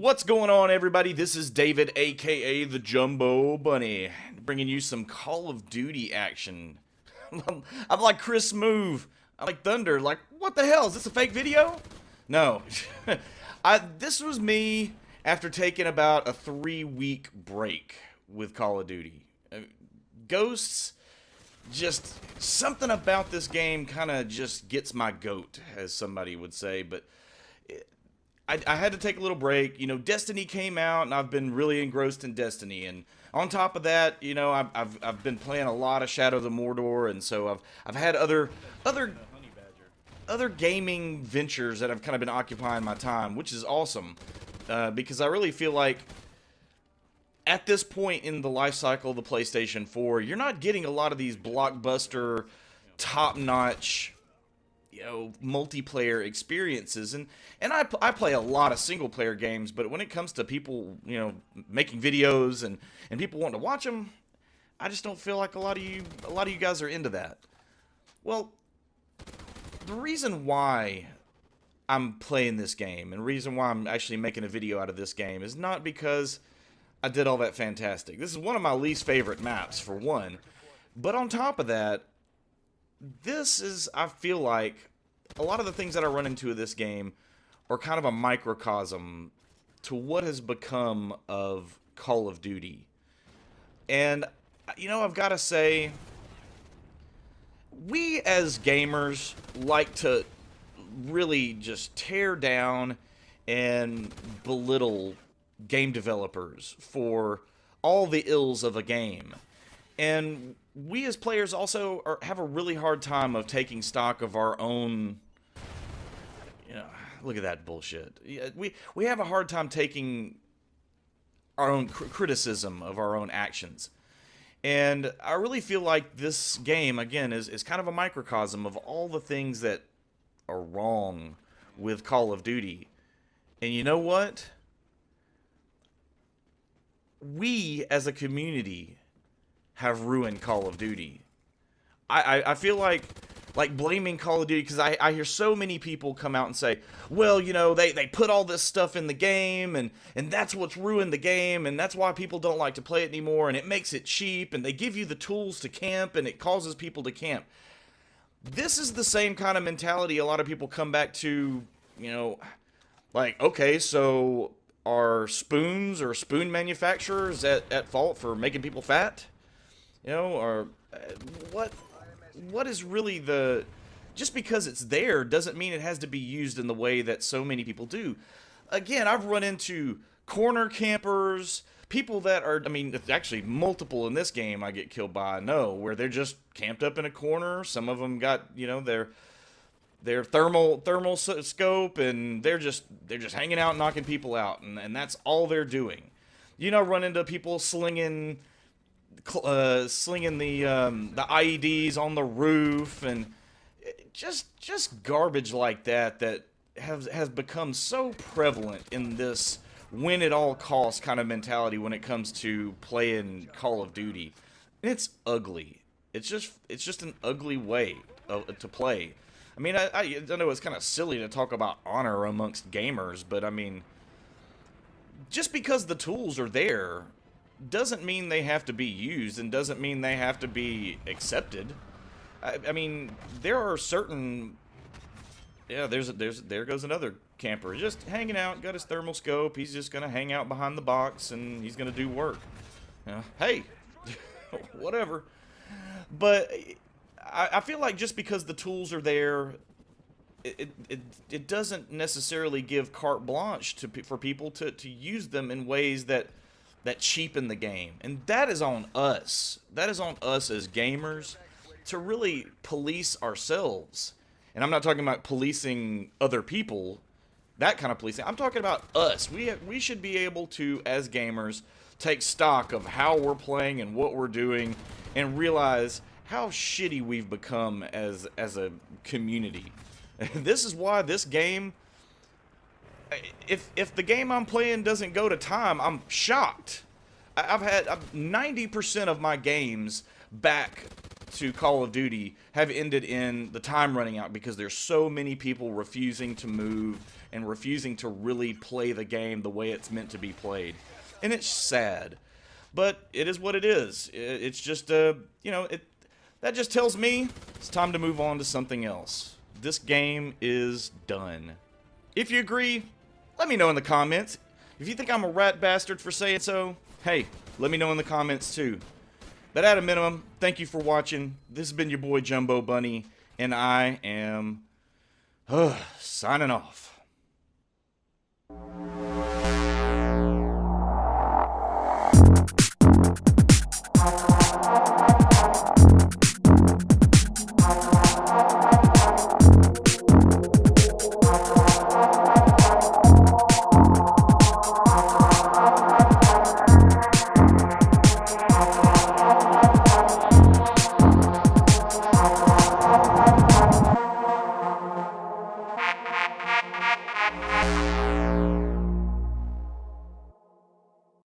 What's going on, everybody? This is David, aka the JumboBunny, bringing you some Call of Duty action. I'm like Chris Move. I'm like Thunder. Like, what the hell? Is this a fake video? No. This was me after taking about a 3-week break with Call of Duty. Ghosts, just something about this game kind of just gets my goat, as somebody would say, but I had to take a little break. You know, Destiny came out, and I've been really engrossed in Destiny. And on top of that, you know, I've been playing a lot of Shadow of the Mordor, and so I've had other gaming ventures that have kind of been occupying my time, which is awesome, because I really feel like at this point in the life cycle of the PlayStation 4, you're not getting a lot of these blockbuster, top-notch, you know, multiplayer experiences, and I play a lot of single player games, but when it comes to people, you know, making videos and people wanting to watch them, I just don't feel like a lot of you guys are into that. Well, the reason why I'm playing this game and the reason why I'm actually making a video out of this game is not because I did all that fantastic. This is one of my least favorite maps, for one, but on top of that, this is, I feel like, a lot of the things that I run into in this game are kind of a microcosm to what has become of Call of Duty. And, you know, I've got to say, we as gamers like to really just tear down and belittle game developers for all the ills of a game. And we as players also have a really hard time of taking stock of our own, you know, look at that bullshit. We have a hard time taking our own criticism of our own actions. And I really feel like this game, again, is kind of a microcosm of all the things that are wrong with Call of Duty. And you know what? We as a community have ruined Call of Duty. I feel like blaming Call of Duty, because I hear so many people come out and say, well, you know, they put all this stuff in the game, and that's what's ruined the game, and that's why people don't like to play it anymore, and it makes it cheap, and they give you the tools to camp, and it causes people to camp. This is the same kind of mentality a lot of people come back to, you know, like, okay, so are spoons or spoon manufacturers at fault for making people fat? You know, or what is really the... Just because it's there doesn't mean it has to be used in the way that so many people do. Again, I've run into corner campers, people that are... I mean, it's actually multiple in this game I get killed by, I know, where they're just camped up in a corner. Some of them got, you know, their thermal scope, and they're just hanging out, knocking people out, and that's all they're doing. You know, run into people slinging the IEDs on the roof, and just garbage like that has become so prevalent in this win at all costs kind of mentality when it comes to playing Call of Duty. And it's ugly. It's just an ugly way to play. I mean, I know it's kind of silly to talk about honor amongst gamers, but I mean, just because the tools are there doesn't mean they have to be used, and doesn't mean they have to be accepted. I mean, there are certain... Yeah, there goes another camper, just hanging out, got his thermal scope, he's just gonna hang out behind the box, and he's gonna do work. You know, hey, whatever. But I feel like just because the tools are there, it doesn't necessarily give carte blanche for people to use them in ways that cheapen the game. And that is on us. That is on us as gamers to really police ourselves. And I'm not talking about policing other people, that kind of policing. I'm talking about us. We should be able to, as gamers, take stock of how we're playing and what we're doing, and realize how shitty we've become as a community. This is why this game, if the game I'm playing doesn't go to time, I'm shocked. I've had 90% of my games back to Call of Duty have ended in the time running out because there's so many people refusing to move and refusing to really play the game the way it's meant to be played. And it's sad. But it is what it is. It's just, you know, that just tells me it's time to move on to something else. This game is done. If you agree, let me know in the comments. If you think I'm a rat bastard for saying so, hey, let me know in the comments too. But at a minimum, thank you for watching. This has been your boy JumboBunny, and I am signing off.